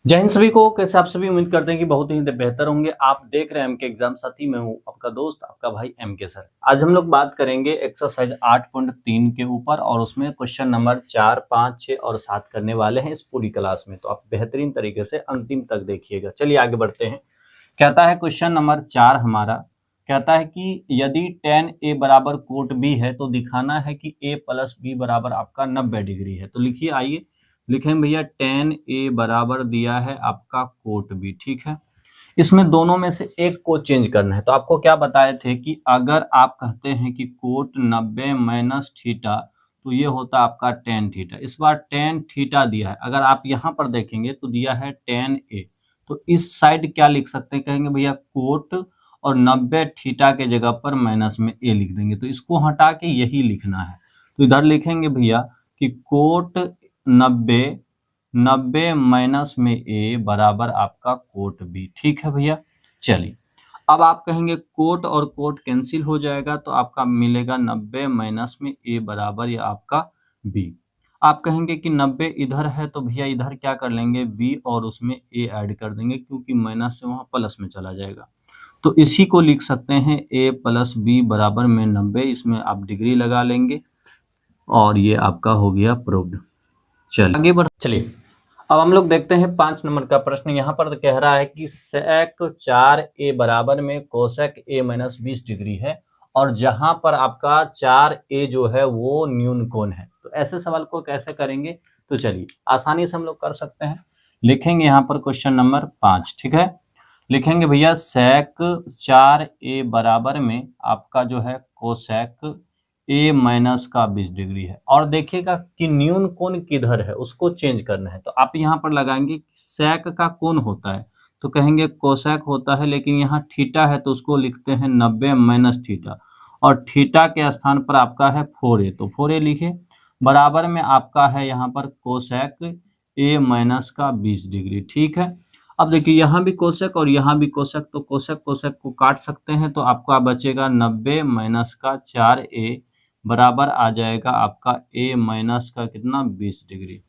जय हिंद सभी को। कैसे आप सभी उम्मीद करते हैं कि बहुत ही बेहतर होंगे। आप देख रहे हैं एमके एग्जाम साथी। मैं हूं आपका दोस्त आपका भाई एमके सर। आज हम लोग बात करेंगे एक्सरसाइज 8.3 के ऊपर और उसमें क्वेश्चन नंबर 4, 5, 6 और 7 करने वाले हैं इस पूरी क्लास में। तो आप बेहतरीन तरीके से अंतिम तक देखिएगा। चलिए आगे बढ़ते हैं। कहता है क्वेश्चन नंबर 4 हमारा कहता है कि यदि tan a बराबर कोट b है तो दिखाना है कि a प्लस b बराबर आपका 90 डिग्री है। तो लिखिए, आइए लिखें भैया। tan a बराबर दिया है आपका कोट b, ठीक है। इसमें दोनों में से एक को चेंज करना है। तो आपको क्या बताए थे कि अगर आप कहते हैं कि कोट 90 माइनस थीटा तो ये होता आपका tan थीटा। इस बार tan थीटा दिया है। अगर आप यहाँ पर देखेंगे तो दिया है tan a, तो इस साइड क्या लिख सकते हैं, कहेंगे भैया कोट और 90 थीटा के जगह पर माइनस में a लिख देंगे। तो इसको हटा के यही लिखना है। तो इधर लिखेंगे भैया कि कोट 90 माइनस में a बराबर आपका कोट b, ठीक है भैया। चलिए अब आप कहेंगे कोट और कोट कैंसिल हो जाएगा तो आपका मिलेगा 90 माइनस में a बराबर या आपका b। आप कहेंगे कि 90 इधर है तो भैया इधर क्या कर लेंगे b और उसमें a ऐड कर देंगे, क्योंकि माइनस से वहां प्लस में चला जाएगा। तो इसी को लिख सकते हैं a प्लस b बराबर में 90। इसमें आप डिग्री लगा लेंगे और ये आपका हो गया प्रूव्ड। चलिए आगे बढ़। चलिए अब हम लोग देखते हैं 5 नंबर का प्रश्न। यहाँ पर कह रहा है कि सेक 4a बराबर में कोसेक a माइनस 20 डिग्री है और जहां पर आपका 4a जो है वो न्यून कोण है। तो ऐसे सवाल को कैसे करेंगे, तो चलिए आसानी से हम लोग कर सकते हैं। लिखेंगे यहाँ पर क्वेश्चन नंबर 5, ठीक है। लिखेंगे भैया सेक 4a बराबर में आपका जो है कोसेक a माइनस का 20 डिग्री है और देखिएगा कि न्यून कोण किधर है उसको चेंज करना है। तो आप यहाँ पर लगाएंगे सेक का कोण होता है तो कहेंगे कोसेक होता है, लेकिन यहाँ थीटा है तो उसको लिखते हैं 90 माइनस थीटा और थीटा के स्थान पर आपका है 4a, तो 4a लिखे बराबर में आपका है यहाँ पर कोसेक a माइनस का 20 डिग्री, ठीक है। अब देखिए यहाँ भी कोसेक और यहाँ भी कोसेक, तो कोसेक कोसेक को काट सकते हैं तो आपका बचेगा 90 माइनस का 4a बराबर आ जाएगा आपका a माइनस का कितना 20 डिग्री।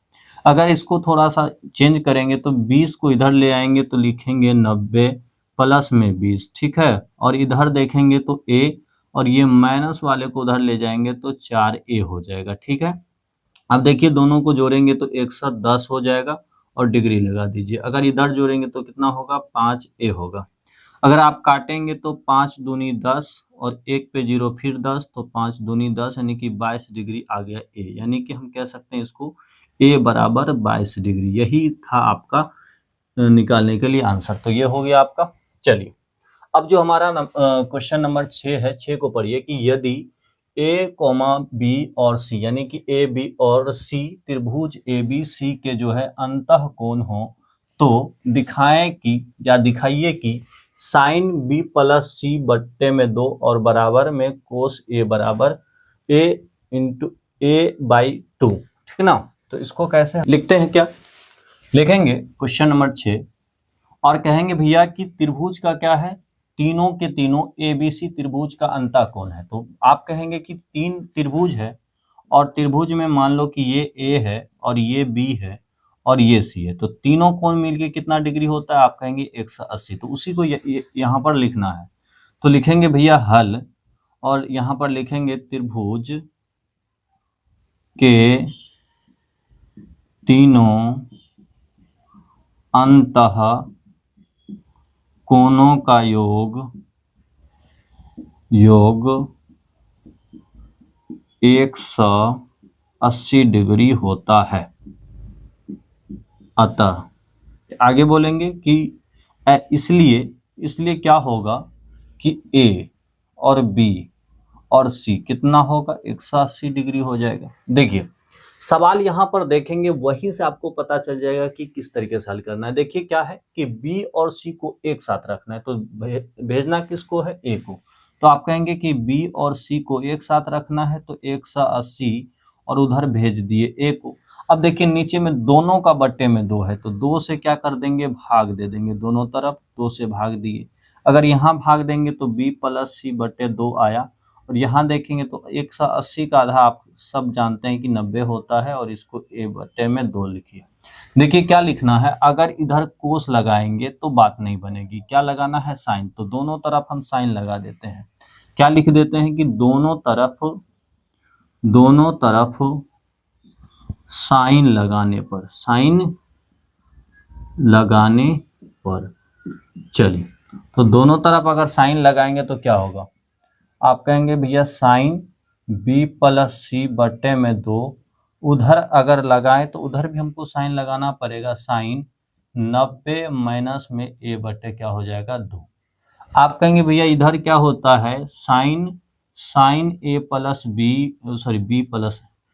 अगर इसको थोड़ा सा चेंज करेंगे तो 20 को इधर ले आएंगे तो लिखेंगे 90 प्लस में 20, ठीक है। और इधर देखेंगे तो a और ये माइनस वाले को उधर ले जाएंगे तो 4a हो जाएगा, ठीक है। अब देखिए दोनों को जोड़ेंगे तो 110 हो जाएगा और डिग्री लगा दीजिए। अगर इधर जोड़ेंगे तो कितना होगा 5a होगा। अगर आप काटेंगे तो 5 दूनी 10 और 1 पे 0 फिर 10, तो 5 दूनी 10 यानी कि 22 डिग्री आ गया a। यानी कि हम कह सकते हैं इसको a बराबर 22 डिग्री। यही था आपका निकालने के लिए आंसर। तो ये हो गया आपका। चलिए अब जो हमारा क्वेश्चन नंबर 6 है, 6 को पढ़िए कि यदि a, b और c यानी कि a, b और c त्रिभुज ABC के जो है अंतः कोण हो तो दिखाएं कि या दिखाइए कि साइन b प्लस c बट्टे में 2 और बराबर में कोस a बराबर a इंटू a/2, ठीक ना। तो इसको कैसे लिखते हैं, क्या लिखेंगे क्वेश्चन नंबर 6 और कहेंगे भैया कि त्रिभुज का क्या है, तीनों के तीनों ABC त्रिभुज का अंतः कोण है। तो आप कहेंगे कि 3 त्रिभुज है और त्रिभुज में मान लो कि ये A है और ये B है और ये C है, तो तीनों कोण मिलके कितना डिग्री होता है, आप कहेंगे 180। तो उसी को यहाँ पर लिखना है। तो लिखेंगे भैया हल और यहाँ पर लिखेंगे त्रिभुज के तीनों अंतः कोणों का योग 180 डिग्री होता है। अतः आगे बोलेंगे कि इसलिए क्या होगा कि A और B और C कितना होगा 180 डिग्री हो जाएगा। देखिए सवाल यहाँ पर देखेंगे वहीं से आपको पता चल जाएगा कि किस तरीके से हल करना है। देखिए क्या है कि B और C को एक साथ रखना है, तो भेजना किसको है, A को। तो आप कहेंगे कि B और C को एक साथ रखना है तो 180 और उधर भेज दिए A को। अब देखिए नीचे में दोनों का बट्टे में 2 है तो 2 से क्या कर देंगे, भाग दे देंगे दोनों तरफ, 2 से भाग दिए। अगर यहाँ भाग देंगे तो B प्लस C बट्टे 2 आया और यहाँ देखेंगे तो 180 का आधा आप सब जानते हैं कि 90 होता है, और इसको a/2 लिखिए। देखिए क्या लिखना है, अगर इधर कोस लगाएंगे तो बात नहीं बनेगी, क्या लगाना है, साइन। तो दोनों तरफ हम साइन लगा देते हैं। क्या लिख देते हैं कि दोनों तरफ साइन लगाने पर, चलिए तो दोनों तरफ अगर साइन लगाएंगे तो क्या होगा, आप कहेंगे भैया साइन b+c/2, उधर अगर लगाएं तो उधर भी हमको साइन लगाना पड़ेगा, साइन 90 माइनस में a/, क्या हो जाएगा 2। आप कहेंगे भैया इधर क्या होता है, साइन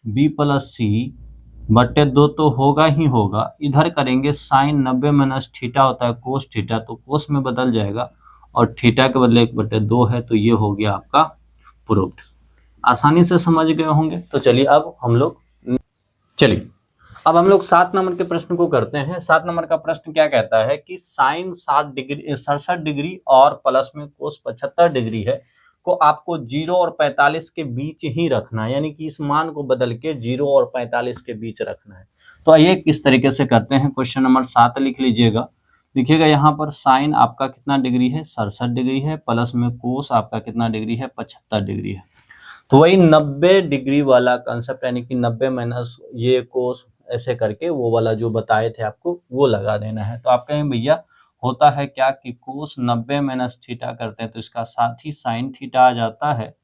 b+c/2 तो होगा ही होगा, इधर करेंगे साइन 90 माइनस थीटा होता है कोस थीटा, तो कोस में बदल जाएगा और थीटा के बदले 1/2 है, तो ये हो गया आपका प्रूव्ड। आसानी से समझ गए होंगे। तो चलिए अब हम लोग 7 नंबर के प्रश्न को करते हैं। 7 नंबर का प्रश्न क्या कहता है कि साइन 67 डिग्री और प्लस में कोस 75 डिग्री है को आपको 0 और 45 के बीच ही रखना है, यानी कि इस मान को बदल के 0 और 45 के बीच रखना है। तो आइए किस तरीके से करते हैं। क्वेश्चन नंबर 7 लिख लीजिएगा। लिखिएगा यहाँ पर साइन आपका कितना डिग्री है, 67 डिग्री है, प्लस में कोस आपका कितना डिग्री है, 75 डिग्री है। तो वही 90 डिग्री वाला कंसेप्ट, यानी कि 90 माइनस ये कोस, ऐसे करके वो वाला जो बताए थे आपको वो लगा देना है। तो आप कहें भैया होता है क्या कि कोस 90 माइनस थीटा करते हैं तो इसका साथ ही साइन थीटा आ जाता है,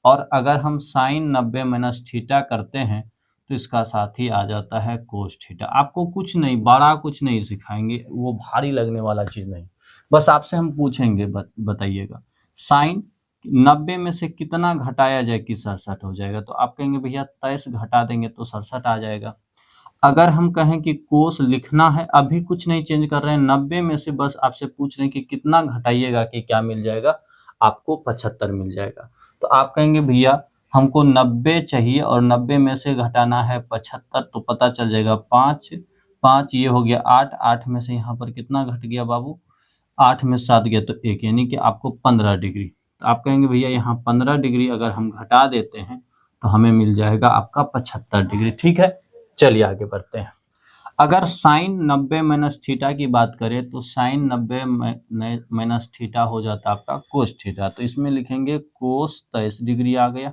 और अगर हम साइन 90 माइनस थीटा करते हैं तो इसका साथ ही आ जाता है कोस थीटा। आपको कुछ नहीं, बड़ा कुछ नहीं सिखाएंगे, वो भारी लगने वाला चीज नहीं, बस आपसे हम पूछेंगे बताइएगा साइन 90 में से कितना घटाया जाए कि 67 हो जाएगा। तो आप कहेंगे भैया 23 घटा देंगे तो 67 आ जाएगा। अगर हम कहें कि कोस लिखना है, अभी कुछ नहीं चेंज कर रहे हैं, 90 में से बस आपसे पूछ रहे हैं कि कितना घटाइएगा कि क्या मिल जाएगा, आपको 75 मिल जाएगा। तो आप कहेंगे भैया हमको 90 चाहिए और 90 में से घटाना है 75, तो पता चल जाएगा 5 ये हो गया 8 में से यहाँ पर कितना घट गया बाबू, 8 में 7 गया तो 1, यानी कि आपको 15 डिग्री। तो आप कहेंगे भैया यहाँ 15 डिग्री अगर हम घटा देते हैं तो हमें मिल जाएगा आपका 75 डिग्री। ठीक है, चलिए आगे बढ़ते हैं। अगर साइन 90 माइनस थीटा की बात करें तो साइन 90 माइनस थीटा हो जाता है आपका कोस थीटा, तो इसमें लिखेंगे कोस 23 डिग्री आ गया।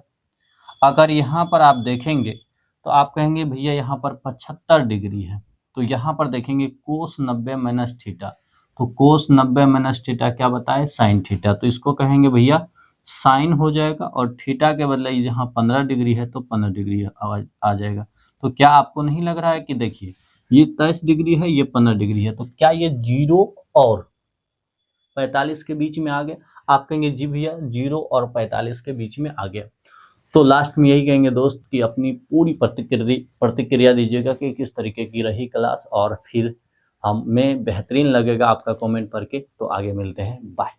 अगर यहाँ पर आप देखेंगे तो आप कहेंगे भैया यहाँ पर 75 डिग्री है, तो यहाँ पर देखेंगे कोस 90 माइनस थीटा, तो कोस 90 माइनस थीटा क्या बताए, साइन थीटा, तो इसको कहेंगे भैया साइन हो जाएगा, और थीटा के बदले यहाँ 15 डिग्री है तो 15 डिग्री आ जाएगा। तो क्या आपको नहीं लग रहा है कि देखिए ये 23 डिग्री है, ये 15 डिग्री है, तो क्या ये 0 और 45 के बीच में आ गया। आप कहेंगे जी भैया 0 और 45 के बीच में आ गया। तो लास्ट में यही कहेंगे दोस्त कि अपनी पूरी प्रतिक्रिया दीजिएगा कि किस तरीके की रही क्लास, और फिर हमें बेहतरीन लगेगा आपका कमेंट पढ़ के। तो आगे मिलते हैं, बाय।